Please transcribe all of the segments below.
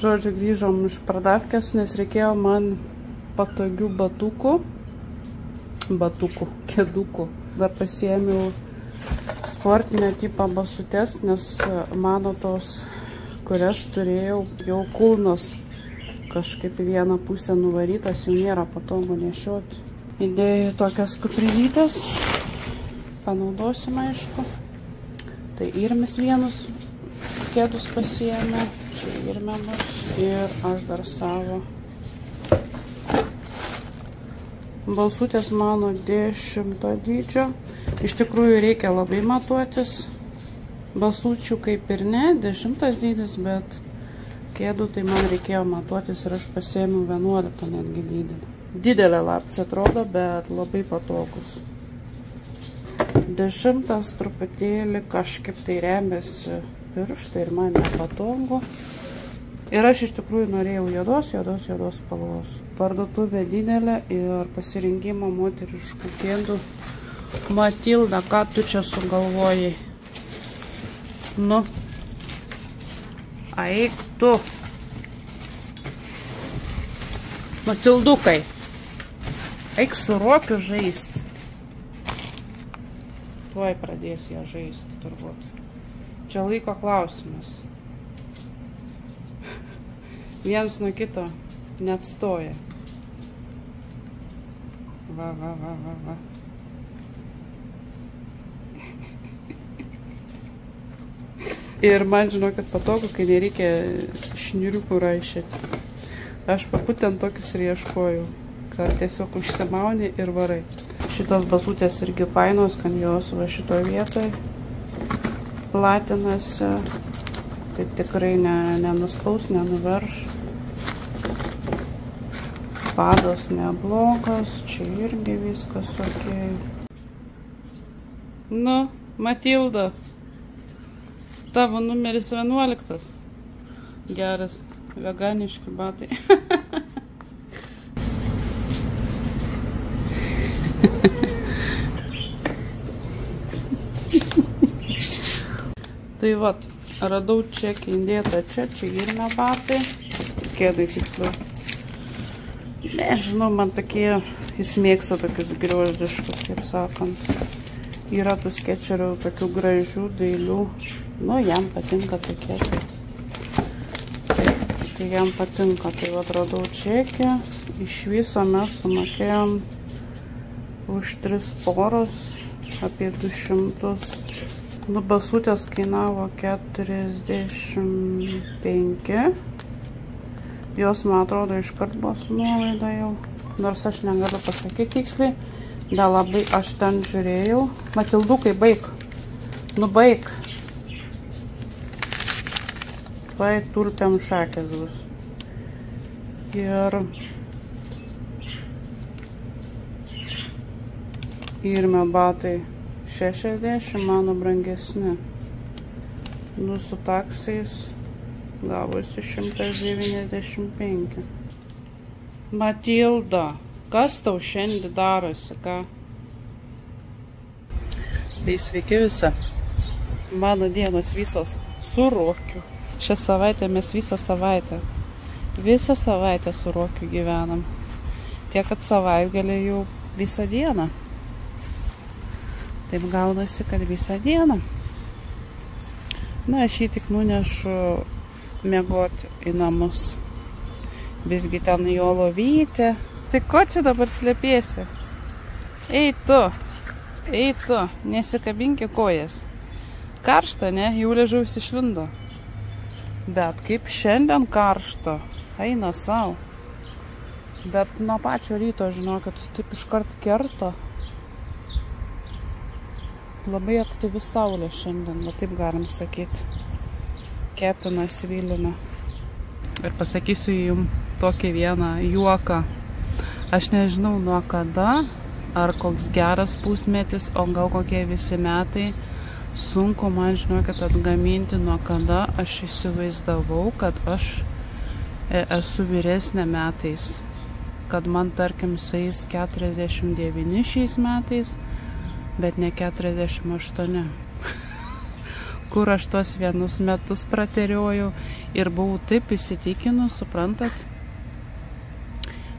žodžiu, grįžom iš pardavkės, nes reikėjo man patogių kėdukų. Dar pasiėmiau sportinio tipo basutes, nes mano tos, kurias turėjau, jau kulnos kažkaip į vieną pusę nuvarytas, jau nėra patogu nešioti. Įdėjau tokias kuprinytės, panaudosim aišku. Tai irmis vienus kėdus pasiėmė, čia irmė bus ir aš dar savo. Balsutės mano 10 dydžio. Iš tikrųjų reikia labai matuotis. Balsučių kaip ir ne, 10 dydis, bet kėdų tai man reikėjo matuotis ir aš pasiėmiau 11 netgi dydį. Didelė lapcė atrodo, bet labai patogus. 10 truputėlį kažkaip tai remiasi pirštai ir man nepatogu. Ir aš iš tikrųjų norėjau juodos spalvos. Parduotuvė didelė ir pasirinkimo moteriškų kėdų. Matilda, ką tu čia sugalvojai? Nu, eik tu. Matildukai, eik su Rokiu žaisti. Tuoj pradės ją žaisti, turbūt. Čia laiko klausimas. Vienas nuo kito neatstoja. Va. Ir man žinokit patogu, kai nereikia šniuriukų raišėti. Aš būtent tokius ir ieškojau, kad tiesiog užsimauni ir varai. Šitos basutės irgi fainos, kad jos va šitoje vietoje platinasi. Tai tikrai nenuspaus, nenuverš. Padas neblogas, čia irgi viskas ok. Nu, Matilda, tavo numeris 11. Geras, veganiški batai. Tai vat, radau čekį įdėtą čia irme batai. Kėdai tiksliau. Nežinau, man tokie, jis mėgsta tokius griozdiškus, kaip sakant. Yra tų skečerių tokių gražių, dailių. Nu, jam patinka tokie. Tai jam patinka. Tai vat radau čekį. Iš viso mes sumokėjom už 3 poros apie 200. Nu, basutės kainavo 45. Jos, man atrodo, iškart buvo su nuolaida jau. Nors aš negaliu pasakyti tiksliai. Bet labai aš ten žiūrėjau. Matildukai, baik. Nu, baik. Tai tulpiam šakės bus. Ir batai 60, mano brangesni. Nu, su taksais gavosi 195. Matilda, kas tau šiandien darosi, ką? Tai sveiki visi. Mano dienos visos su Rokiu. Šią savaitę mes visą savaitę su Rokiu gyvenam. Tiek, kad savaitgalį jau visą dieną. Taip gaunasi, kad visą dieną. Na, aš jį tik nunešu miegoti į namus. Visgi ten jo lovytė. Tai ko čia dabar slėpėsi? Ei tu, nesikabinki kojas. Karšta, ne? Jau liežuvis išlindo. Bet kaip šiandien karšta, eina sau. Bet nuo pačio ryto, žinokit, taip iškart kerta. Labai aktyvi saulė šiandien, va taip galim sakyti. Kepina, svilina. Ir pasakysiu jums tokį vieną juoką. Aš nežinau nuo kada, ar koks geras pusmetis, o gal kokie visi metai. Sunku man, žinokit, atgaminti, nuo kada aš įsivaizdavau, kad aš esu vyresnė metais. Kad man, tarkim, sueis 49 šiais metais, bet ne 48. kur aš tos vienus metus prateriojau ir buvau taip įsitikinus, suprantat,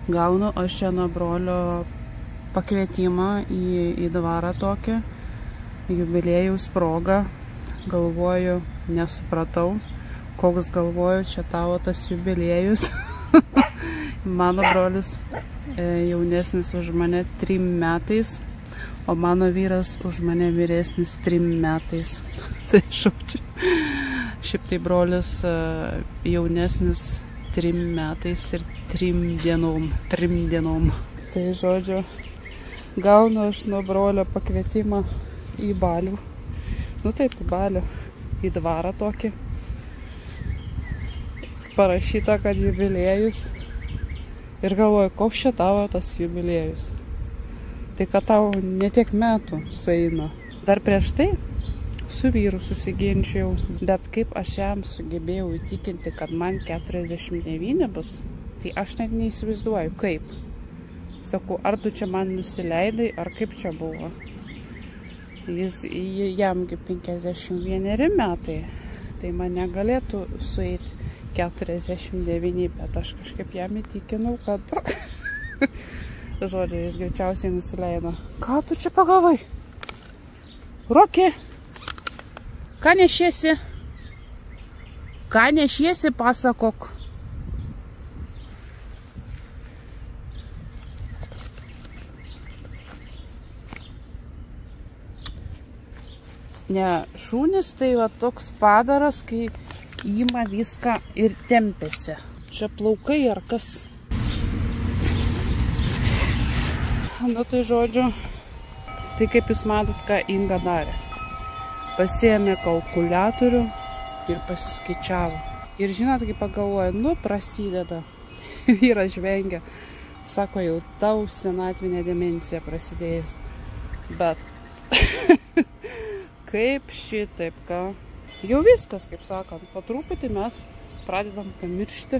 gaunu aš čia nuo brolio pakvietimą į dvarą tokią, jubiliejaus progą, galvoju, nesupratau, koks galvoju, čia tavo tas jubiliejus. Mano brolis jaunesnis už mane 3 metais, o mano vyras už mane vyresnis 3 metais. Tai žodžiu, šiaip tai brolis jaunesnis 3 metais ir 3 dienom. Tai žodžiu, gaunu aš nuo brolio pakvietimą į balių. Nu taip, į balių, į dvarą tokį. Parašyta, kad jubiliejus. Ir galvoju, koks čia tavo tas jubiliejus. Tai kad tau netiek metų sueina. Dar prieš tai su vyru susiginčiau, bet kaip aš jam sugebėjau įtikinti, kad man 49 bus, tai aš net neįsivaizduoju, kaip. Sakau, ar tu čia man nusileidai, ar kaip čia buvo. Jamgi 51 metai, tai man negalėtų sueiti 49, bet aš kažkaip jam įtikinau, kad žodžiu, jis greičiausiai nusileido. Ką tu čia pagavai? Roki, ką nešiesi? Ką nešiesi, pasakok. Ne, šūnis tai va toks padaras, kai ima viską ir tempėsi. Čia plaukai ar kas? Nu tai žodžiu, tai kaip jūs matot, ką Inga darė. Pasiėmė kalkuliatorių ir pasiskaičiavo. Ir žinot, kaip pagalvoja, nu prasideda. Vyras žvengia. Sako, jau tau senatvinė demencija prasidėjus. Bet kaip šitaip, ką? Jau viskas, kaip sakant, po truputį mes pradedam pamiršti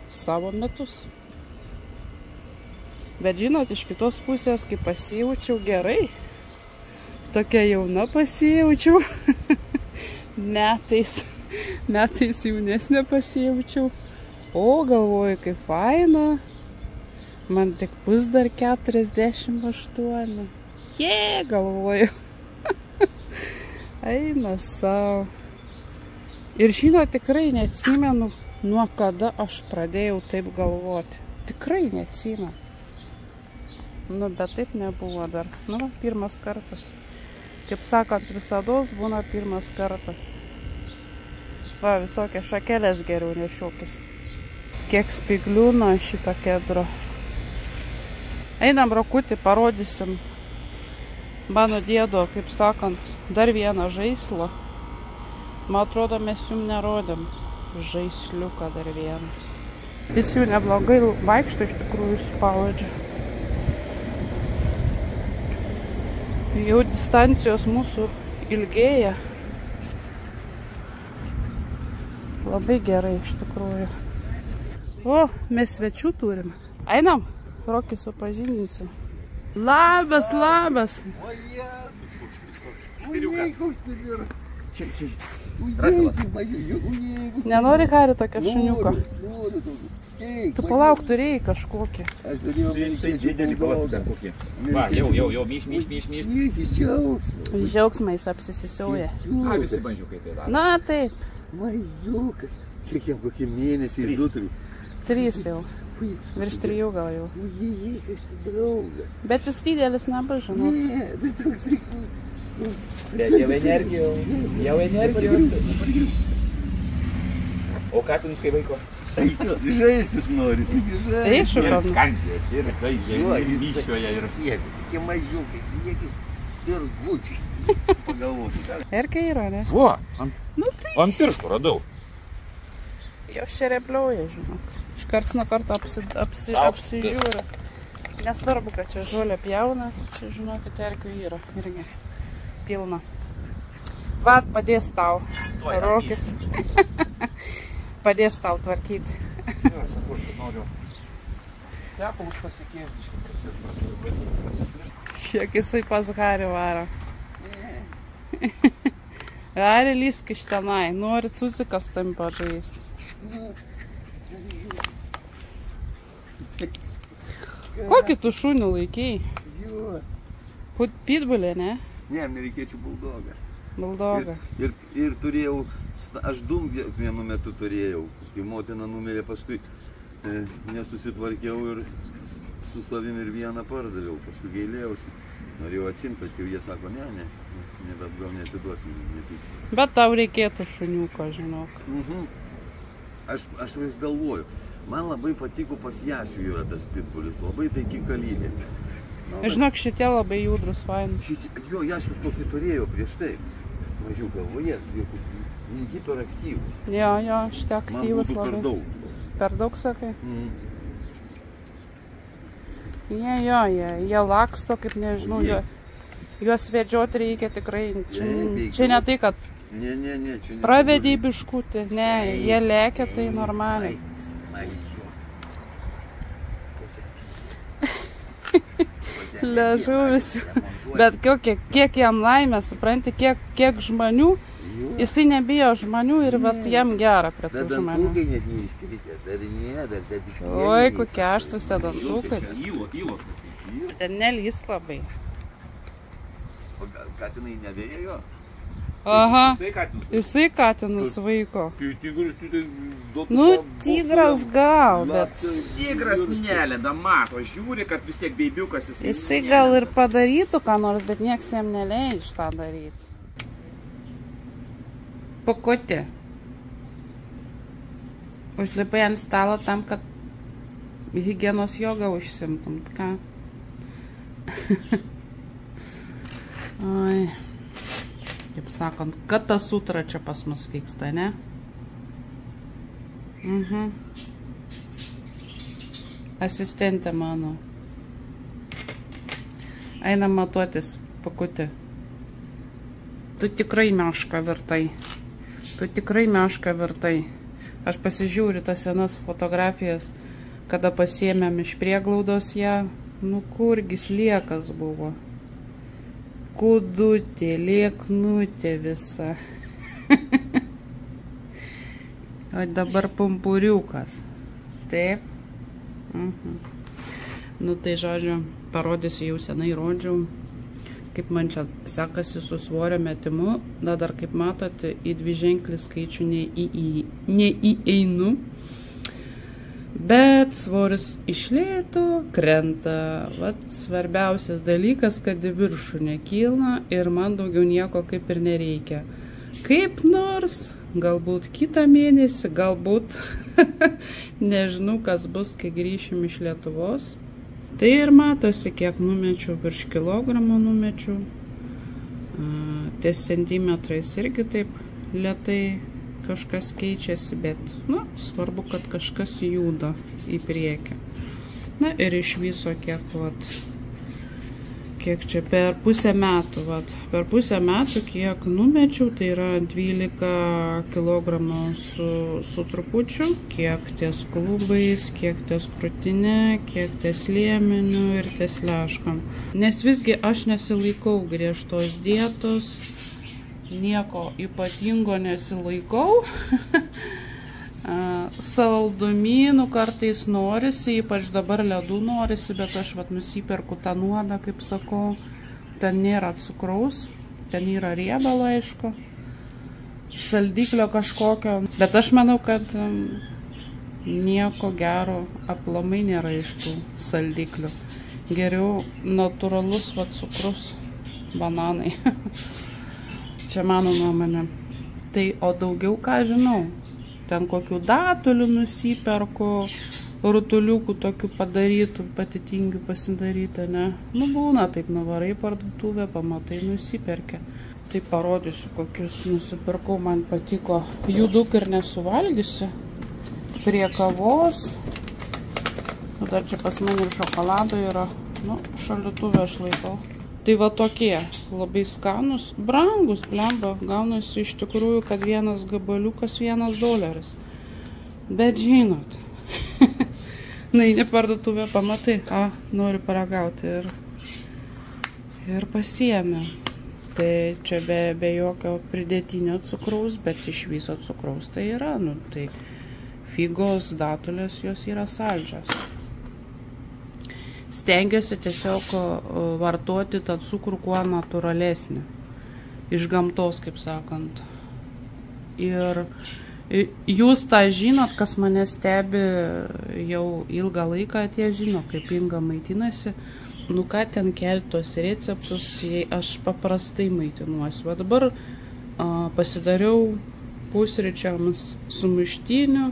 savo metus. Bet žinot, iš kitos pusės, kai pasijaučiau gerai, tokia jauna pasijaučiau, metais jaunesnė pasijaučiau, o galvoju, kaip faina, man tik bus dar 48, galvoju. Eina savo. Ir žinot, tikrai neatsimenu, nuo kada aš pradėjau taip galvoti. Tikrai neatsimenu. Nu, bet taip nebuvo dar. Nu, pirmas kartas. Kaip sakant, visados būna pirmas kartas. Va, visokie šakelės geriau nešiokis. Kiek spiglių nuo šito kedro. Einam, Rokutį, parodysim mano dėdo, kaip sakant, dar vieną žaislą. Man atrodo, mes jums nerodėm žaisliuką dar vieną. Jis jau neblogai vaikšto, iš tikrųjų spaudžia. Jau distancijos mūsų ilgėja. Labai gerai, iš tikrųjų. O, mes svečių turim. Einam, Rokį supažindinsiu. Labas, labas. Nenori, Hari, tokio šuniuko? Tu palauk, turėjai kažkokį. Aš turėjau didelį palauk kokį. Va, jau, myš. Džiaugsmą jis apsisisiauja. Visi bandžiukai tai daro. Na, taip. Mažiukas. Kiek jam kokį mėnesį ir 2 3 jau. Virš 3 gal jau. Ujei, kažkas draugas. Bet jis didelis nebus, žinau. Ne, bet toks reikus. Bet jau energijos. O ką tu nuskai vaiko? Žaistis nori, sakai, žaistis. Tai šukom. Kandžias ir žaidžia, ir myščioja, ir... Tokie mažiukai, jie spirgučiai. Pagalvosiu. Erkė yra, ne? Vo, Nu tai. ant pirštų radau. Jau šerepliauja, žinok. Iškarts nuo karto apsižiūri. Nesvarbu, kad čia žolė pjauna. Čia, žinokit, erkių yra. Irgi pilna. Vat, padės tau. Rokis. Padės tau tvarkyti. Jo, sakau, aš noriu tepalus pasikeisti. Šiek jisai pas Harį varo. Ar lysk iš tenai, nori cucikas tam pažaisti. Kokį tu šunį laikėjai? Pitbulė, ne? Ne, amerikiečių buldogą. Buldogą. Ir turėjau, aš du vienu metu turėjau, kai motina numirė, paskui nesusitvarkiau ir su savim ir vieną pardaviau, paskui gailėjausi. Norėjau atsimti, bet jau jie sako, ne, bet gal neatiduosim. Bet tau reikėtų šuniuko, žinok. Aš vis galvoju, man labai patiko pas Jasių yra tas pitbulis, labai taiki kalytė. Žinok, šitie labai judrus, fainus. Jo, Jasius tokį turėjo prieš tai. Mažiau galvoje, hiperaktyvus. Jo, šitie aktyvus labai. Man būtų per daug. Per daug, sakai? Jie laksto, kaip nežinau, juos vedžioti reikia tikrai. Čia ne tai, kad pravedė biškutį, ne, jie lekia tai normaliai. Liežuvis. Bet kiek jam laimė, supranti, kiek žmonių, jisai nebijo žmonių ir jam gera prie tų žmonių. Oi, kokie aštrus tie dantukai. Ten nelysk labai. Katinai nevėjo? Aha, jisai katinus vaiko. Nu, tigras gal, bet... Tigras neleda, mato, žiūri, kad vis tiek beibiukas jisai... Jisai gal ir padarytų ką nors, bet nieks jam neleidž tą daryti. Pakutė. Užlipai ant stalo tam, kad higienos jogą užsimtum, ką? Oi. Kaip sakant, kad ta sutra čia pas mus vyksta, ne? Asistentė mano. Einam matuotis, Pakutė. Tu tikrai meška virtai. Aš pasižiūriu tas senas fotografijas, kada pasiėmėm iš prieglaudos ją. Nu, kurgi sliekas buvo. Kudutė, lieknutė visa. O dabar pumpuriukas. Taip. Nu tai žodžiu, parodysiu, jau senai rodžiau, kaip man čia sekasi su svorio metimu. Dar kaip matote, į dviženklį skaičių neįeinu. Bet svoris iš lėto krenta. Vat svarbiausias dalykas, kad į viršų nekyla ir man daugiau nieko kaip ir nereikia. Kaip nors, galbūt kitą mėnesį, galbūt nežinau, kas bus, kai grįšim iš Lietuvos. Tai ir matosi, kiek numečiau, virš kilogramą numečiau. Ties centimetrais irgi taip lėtai kažkas keičiasi, bet, nu, svarbu, kad kažkas juda į priekį. Na ir iš viso kiek čia per pusę metų, per pusę metų kiek numečiau, tai yra 12 kilogramų su trupučiu, kiek ties klubais, kiek ties krūtinė, kiek ties liemeniu ir ties leškom. Nes visgi aš nesilaikau griežtos dietos, nieko ypatingo nesilaikau. Saldumynų kartais norisi, ypač dabar ledų norisi, bet aš nusiperku tą nuodą, kaip sakau. Ten nėra cukraus, ten yra riebalo, aišku, saldiklio kažkokio. Bet aš manau, kad nieko gero aplamai nėra iš tų saldiklių. Geriau natūralus cukrus, bananai. Čia mano nuomonė. Tai, o daugiau ką žinau. Ten kokių datulių nusiperku, rutuliukų tokių padarytų, pati tingiu pasidaryti, ne? Nu, būna taip, nuvarai parduotuvę, pamatai, nusiperkia. Tai parodysiu, kokius nusipirkau, man patiko. Jų daug ir nesuvalgysiu. Prie kavos. Dar čia pas mane ir šokolado yra. Nu, šaldytuvę aš laikau. Tai va tokie, labai skanus, brangus, blemba, gaunasi iš tikrųjų, kad vienas gabaliukas $1. Bet žinot, naini parduotuvę, pamatai, noriu paragauti ir pasiėmė. Tai čia be jokio pridėtinio cukraus, bet iš viso cukraus tai yra. Nu, tai figos, datulės, jos yra saldžios. Stengiuosi tiesiog vartoti tą cukrų kuo natūralesnį. Iš gamtos, kaip sakant. Ir jūs tą žinot, kas mane stebi jau ilgą laiką, tie žino, kaip Inga maitinasi. Nu ką ten keltos receptus, jei aš paprastai maitinuosi. Va dabar pasidariau pusryčiams sumuštinių,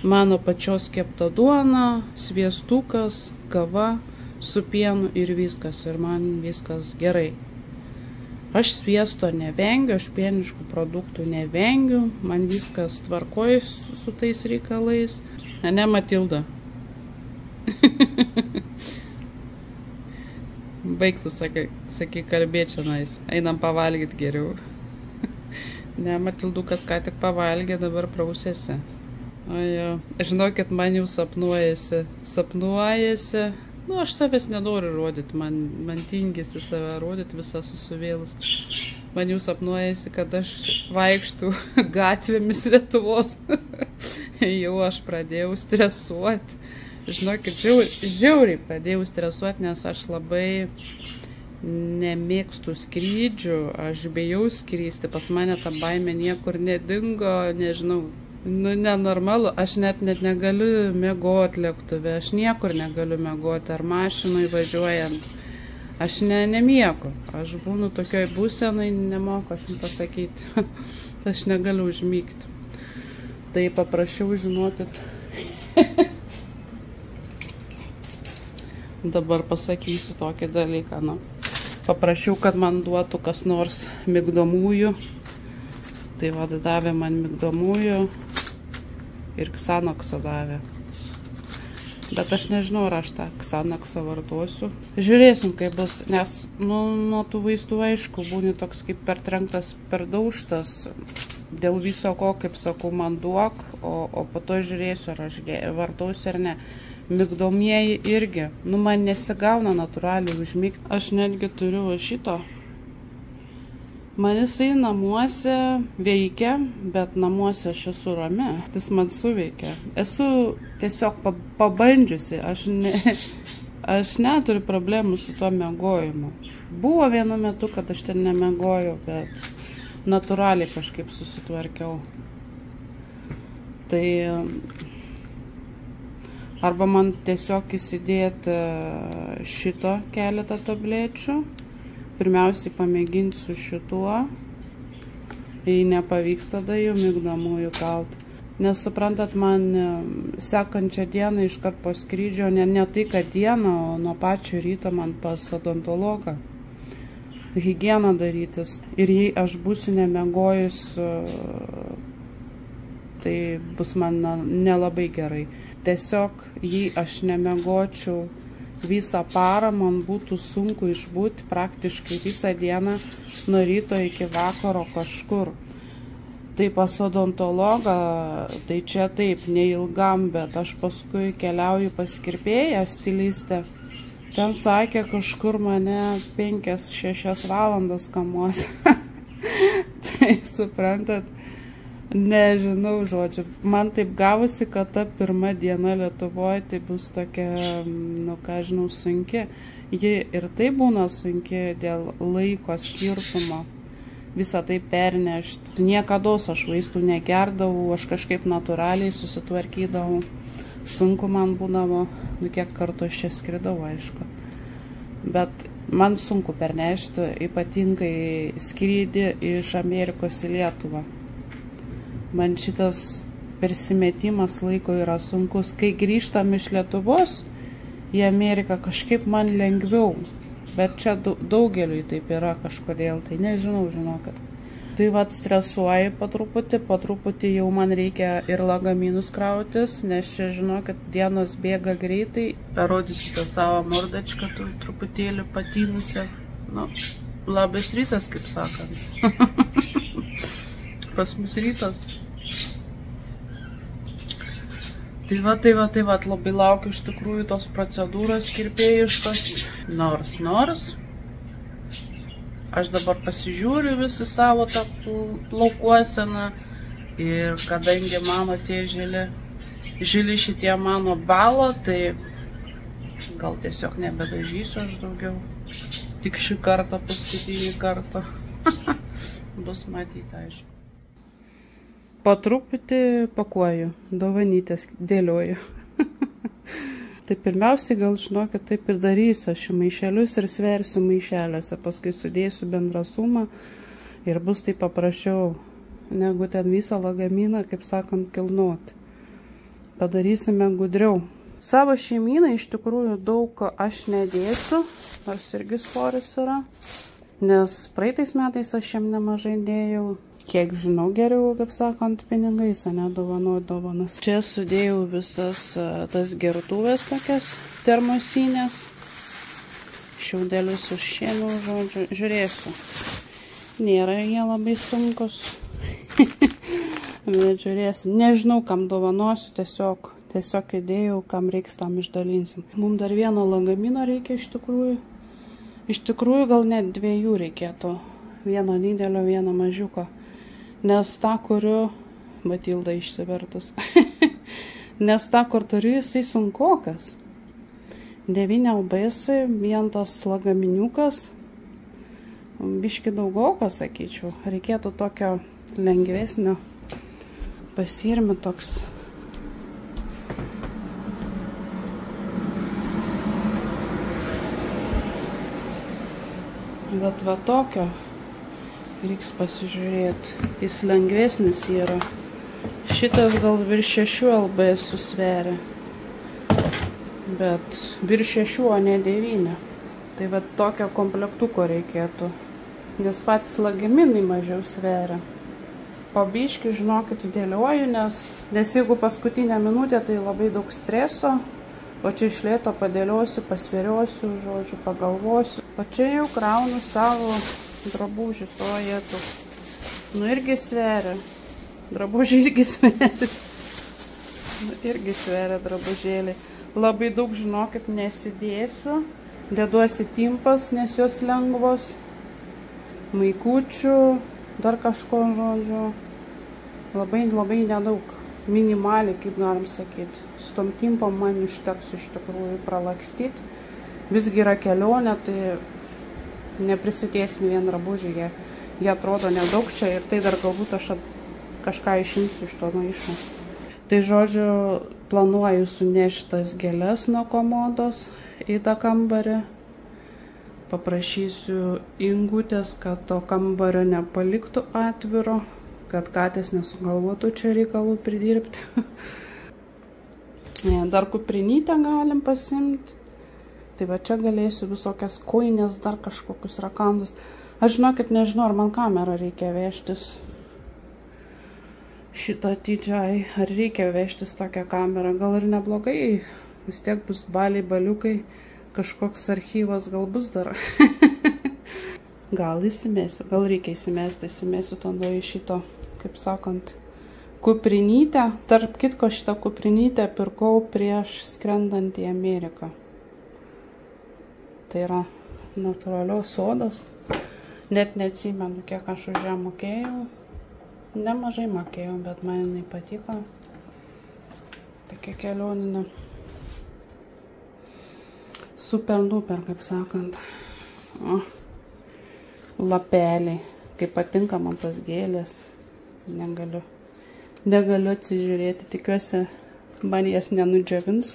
mano pačios kepta duona, sviestukas, kava su pienu ir viskas. Ir man viskas gerai. Aš sviesto nevengiu, aš pieniškų produktų nevengiu, man viskas tvarkoj su tais reikalais. Ne, Matilda? Baigtų, sakai, kalbėti čionais. Einam pavalgyti geriau. Ne, Matildukas ką tik pavalgė, dabar prausėsi. Žinokit, man jau sapnuojasi. Nu, aš savęs nenoriu rodyti, man tingisi save rodyti visą susivėlus. Man jau sapnuojasi, kad aš vaikštų gatvėmis Lietuvos. Jau aš pradėjau stresuoti. Žinokit, žiauriai pradėjau stresuoti, nes aš labai nemėgstu skrydžių, aš bijau skristi, pas mane ta baimė niekur nedingo, nežinau. Nu, nenormalu, aš net negaliu miegoti lėktuve, aš niekur negaliu miegoti, ar mašinai važiuojant. Aš nemiegu, aš būnu tokioj būsenai, nemoku aš jums pasakyti, aš negaliu užmygti. Tai paprašiau, žinokit, dabar pasakysiu tokį dalyką, nu. Paprašiau, kad man duotų kas nors migdomųjų, tai davė man migdomųjų. Ir Xanaxo davė. Bet aš nežinau, ar aš tą Xanaxo vartosiu. Žiūrėsim, kaip bus, nes nuo tų vaistų aišku, būni toks kaip pertrenktas, perdaužtas. Dėl viso ko, kaip sakau, man duok, o po to žiūrėsiu, ar aš vartosiu ar ne. Migdomieji irgi. Nu, man nesigauna natūraliai užmigti. Aš netgi turiu šito. Man jisai namuose veikia, bet namuose aš esu rami. Jis man suveikia. Esu tiesiog pabandžiusi. Aš neturiu problemų su tuo miegojimu. Buvo vienu metu, kad aš ten nemiegojau, bet natūraliai kažkaip susitvarkiau. Tai arba man tiesiog įsidėti šito keletą tablečių. Pirmiausiai pamėginsiu šituo, jei nepavyks tada jau migdomųjų kalt. Nes suprantat, man sekančią dieną iškart po skrydžio, ne tai, kad dieną, o nuo pačio ryto man pas odontologą higieną darytis. Ir jei aš būsiu nemiegojus, tai bus man nelabai gerai. Tiesiog, jei aš nemiegočiau visą parą, man būtų sunku išbūti praktiškai visą dieną nuo ryto iki vakaro kažkur. Tai pas odontologą, tai čia taip, neilgam, bet aš paskui keliauju pas kirpėją, stilistę. Ten sakė, kažkur mane 5-6 valandas kamuos. Tai suprantat, nežinau, žodžiu. Man taip gavosi, kad ta pirma diena Lietuvoje tai bus tokia, nu ką žinau, sunki. Ji ir tai būna sunki dėl laiko skirtumo. Visą tai pernešti. Niekados aš vaistų negerdavau, aš kažkaip natūraliai susitvarkydavau. Sunku man būdavo, nu kiek kartų aš čia skridau, aišku. Bet man sunku pernešti, ypatingai skrydį iš Amerikos į Lietuvą. Man šitas persimetimas laiko yra sunkus. Kai grįžtam iš Lietuvos į Ameriką, kažkaip man lengviau. Bet čia daugeliui taip yra kažkodėl, tai nežinau, žinokit. Tai vat stresuoju po truputį jau man reikia ir lagaminus krautis, nes čia, žinokit, dienos bėga greitai. Parodysiu tą savo mordačką, truputėlį patinusią. Nu, labas rytas, kaip sakant. Pas mus rytas. Tai va, labai laukiu iš tikrųjų tos procedūros kirpėjiškos. Nors. Aš dabar pasižiūriu visi savo tą plaukuoseną ir kadangi mano tie žili šitie mano balo, tai gal tiesiog nebedažysiu aš daugiau. Tik šį kartą, paskutinį kartą. Bus matyti, aišku. Po truputį pakuoju, dovanytės dėlioju. Tai pirmiausiai gal žinokit, taip ir darysiu. Aš į maišelius ir sversiu maišeliuose. Paskui sudėsiu bendrą sumą ir bus taip paprasčiau, negu ten visą lagaminą, kaip sakant, kilnuoti. Padarysime gudriau. Savo šeimynai iš tikrųjų daug aš nedėsiu, nors irgi svoris yra. Nes praeitais metais aš jam nemažai dėjau. Kiek žinau, geriau, kaip sakant, pinigais, nedovanoti dovanas. Čia sudėjau visas tas gertuvės tokias termosinės. Šiaudelius užšiemiau, žodžiu, žiūrėsiu. Nėra jie labai sunkus. Bet žiūrėsim. Nežinau, kam dovanosiu, tiesiog įdėjau, kam reiks, tam išdalinsim. Mums dar vieno lagamino reikia iš tikrųjų. Iš tikrųjų gal net 2 reikėtų. Vieno didelio, vieno mažiuko. Nes tą, kuriu, Matilda išsivertus, nes tą, kur turiu, jisai sunkokas. 9 LBS, vien tas lagaminiukas, biški daugokas, sakyčiau. Reikėtų tokio lengvesnio, pasirmi toks. Bet va tokio. Reiks pasižiūrėti, jis lengvesnis yra. Šitas gal virš 6 LBS susveria, bet virš 6, o ne 9. Tai va tokio komplektuko reikėtų, nes patys lagaminai mažiau sveria. Pabiški, žinokit, dėlioju, nes jeigu paskutinę minutę, tai labai daug streso, o čia iš lėto padėliosiu, pasveriosiu, žodžiu, pagalvosiu. O čia jau kraunu savo drabužius, o jėtų. Nu irgi sveria. Drabužiai irgi sveria. Nu irgi sveria drabužėlį. Labai daug, žinokit, nesidėsiu. Deduosi timpas, nes jos lengvos. Maikučių, dar kažko, žodžiu. Labai nedaug. Minimaliai, kaip galim sakyti. Su tom timpom man užteks iš tikrųjų pralakstyti. Visgi yra kelionė, tai neprisitiesim vien drabužį, jie atrodo nedaug čia ir tai dar galbūt aš kažką išimsiu iš to maišo. Tai žodžiu, planuoju sunešti tas gėles nuo komodos į tą kambarį. Paprašysiu Ingutės, kad to kambario nepaliktų atviro, kad katės nesugalvotų čia reikalų pridirbti. Dar kuprinytę galim pasimti. Tai va čia galėsiu visokias koinės, dar kažkokius rakandus. Aš žinokit, nežinau, ar man kamerą reikia vežtis. Šitą didžiai, ar reikia vežtis tokią kamerą. Gal ir neblogai, vis tiek bus baliai, baliukai, kažkoks archyvas gal bus dar. Gal įsimesiu, gal reikia įsimesiu tada į šito, kaip sakant, kuprinytę. Tarp kitko, šitą kuprinytę pirkau prieš skrendant į Ameriką. Tai yra natūralios sodos. Net neatsimenu, kiek aš už ją mokėjau. Nemažai mokėjau, bet man jinai patiko. Tokia kelioninė. Super duper, kaip sakant. O, lapeliai. Kaip patinka man tos gėlės. Negaliu atsižiūrėti. Tikiuosi, man jas nenudžiavins.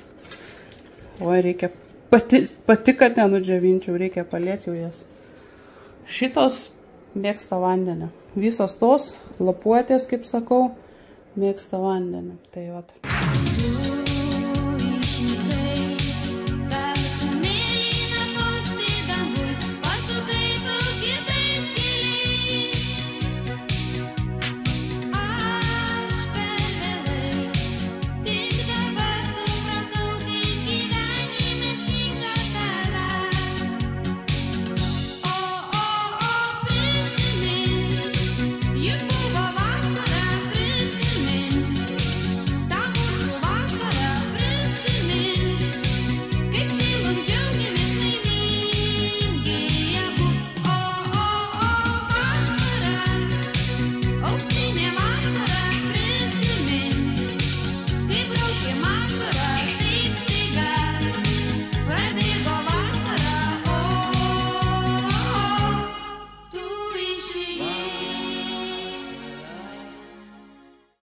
O reikia Pati, kad nenudžiavinčiau, reikia palėti jau jas. Šitos mėgsta vandenį. Visos tos lapuotės, kaip sakau, mėgsta vandenį. Tai vat.